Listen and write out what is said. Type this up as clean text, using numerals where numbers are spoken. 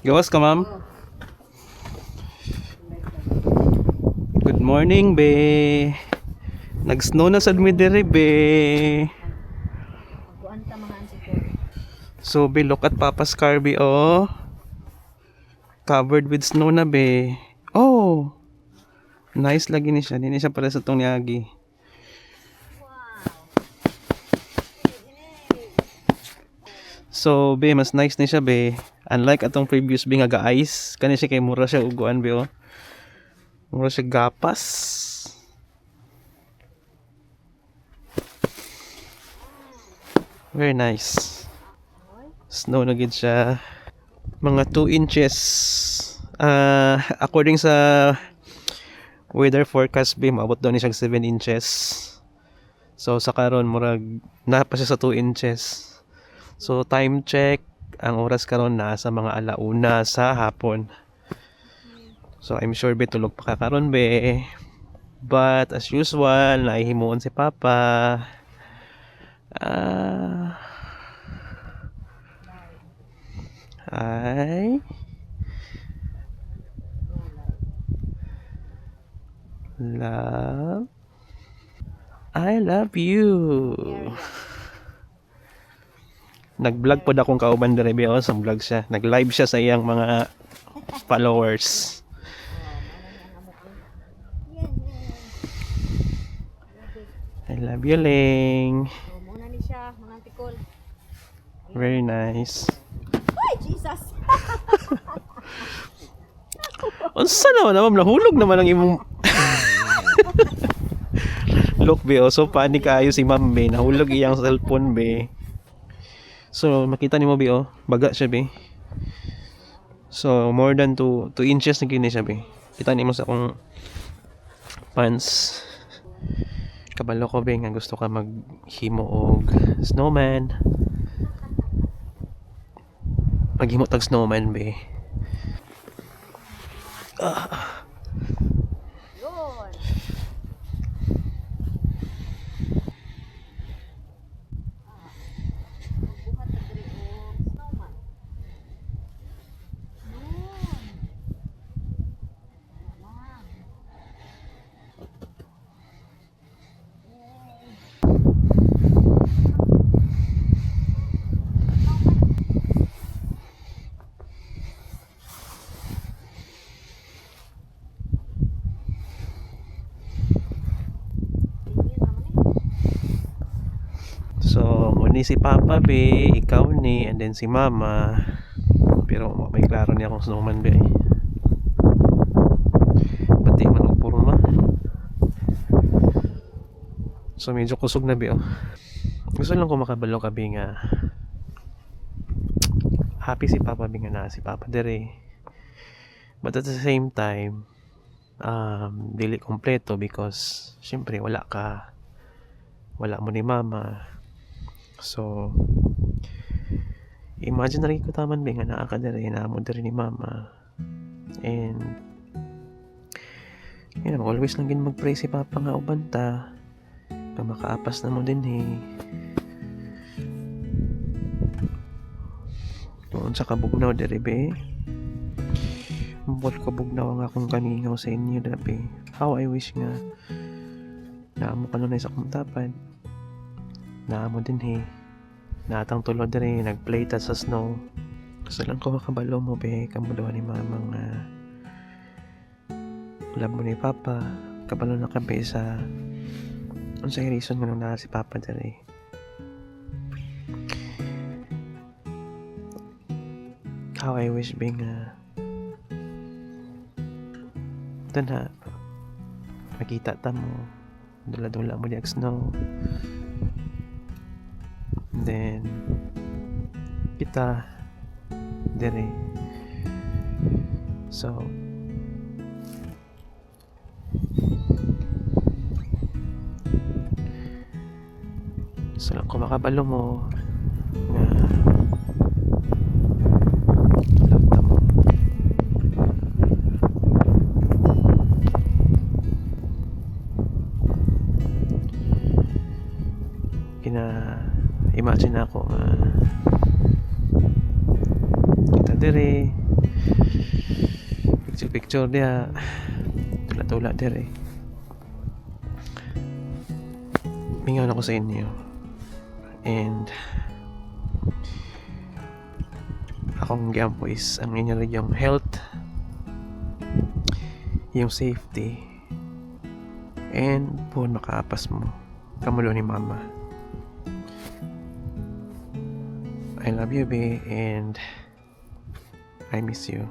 Gawas ka, ma'am. Good morning, be. Nag-snow na sa Midiri, be. Kuan ta mga ansiko. So, be, look at Papa's car, be, oh. Covered with snow na, be. Oh. Nice lagi ni siya. Hindi siya para sa tong niyagi. So, be, mas nice ni siya, be. Unlike atong previous be nga ga-ice. Kani siya kay mura siya uguan, be, oh. Mura siya gapas. Very nice. Snow na gid siya. Mga 2 inches. According sa weather forecast, be, maabot daw ni siya 7 inches. So, sa karon murag napa siya sa 2 inches. So, time check. Ang oras karon na sa mga alauna sa hapon. So, I'm sure, be, tulog pa ka karon, be. But, as usual, naihimuon si Papa. Hi. Love. I love you. Nag-vlog po na akong kauban dere, be, oh, sa vlog siya. Nag-live siya sa iyang mga followers. I love you, Ling. So muna ni siya, mga tikol. Very nice. Ay, Jesus. Unsa naman naman, nahulog naman ang imong... Look, be, oh, so panik kayo si ma'am, be. Nahulog iyang cellphone, be. So, makita ni mo, be, oh. Baga siya, be. So, more than 2 inches na gini siya, be. Kita ni mo sa akong pants. Kabalo ko, be, nga gusto ka maghimo og snowman. Maghimo tag snowman, be. Yun. Buhat na diri og snowman. So, muni si Papa, be, ikaw ni, and then si Mama. Pero may klaro niya akong snowman, be. Pati man og purma. So, medyo kusog na, be, oh. Gusto lang ko makabalo ka, be, nga happy si Papa, be, nga na si Papa dere. But at the same time, dili kompleto because syempre wala mo ni Mama. So, imaginary ko taman, be, nga naa ka dere, naa mo dere ni Mama. And yan, always lang gin mag-pray si Papa nga ubanta nga makaapas na mo din, Doon sa kabugnaw dere, be. Mabot kabugnaw ang akong kaningaw sa inyo, be. How I wish nga naamo ka nun sa akong tapad. Naamo din, natang tulod dere, nag-play ta sa snow. Gusto lang ko makabalo mo, be. Kamudawan ni Mama nga love mo ni Papa. Kabalo na ka, be, sa unsay reason nga nung naa si Papa dere. How I wish, be, nga ito na makita ta mo dula-dula mo di snow. And then kita dere. So, lang ko makabalo mo nga love ta mo. Imagine ako kita dire picture dia tula-tula dire. Mingaw ako sa inyo. And akong giampo is ang inyo yung health, yung safety, and po makaapas mo kamulo ni mama. I love you, babe, and I miss you.